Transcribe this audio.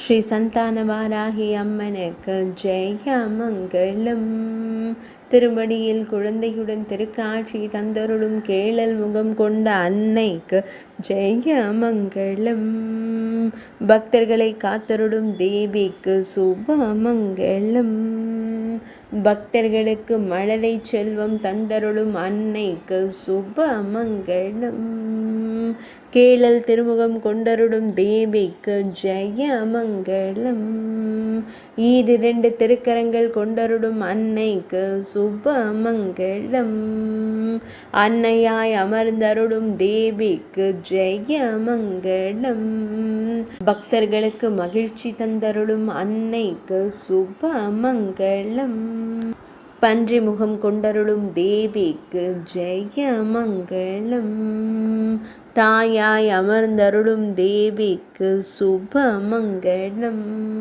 ஸ்ரீ சந்தானவாராகி அம்மனுக்கு ஜெய மங்களம். திருமடியில் குழந்தையுடன் திருக்காட்சி தந்தருளும் கேளல் முகம் கொண்ட அன்னைக்கு ஜெய மங்களம். பக்தர்களை காத்தருளும் தேவிக்கு சுப மங்களம். பக்தர்களுக்கு மழலை செல்வம் தந்தருளும் அன்னைக்கு சுப மங்களம். கேளல் திருமுகம் கொண்டருளும் தேவிக்கு ஜெய மங்களம். ஈரிரண்டு திருக்கரங்கள் கொண்டருளும் அன்னைக்கு சுப மங்களம். அன்னையாய் அமர்ந்தருளும் தேவிக்கு ஜெய மங்களம். பக்தர்களுக்கு மகிழ்ச்சி தந்தருளும் அன்னைக்கு சுப மங்களம். பன்றி முகம் கொண்டருளும் தேவிக்கு ஜெய மங்களம். தாயாய் அமர்ந்தருளும் தேவிக்கு சுப மங்களம்.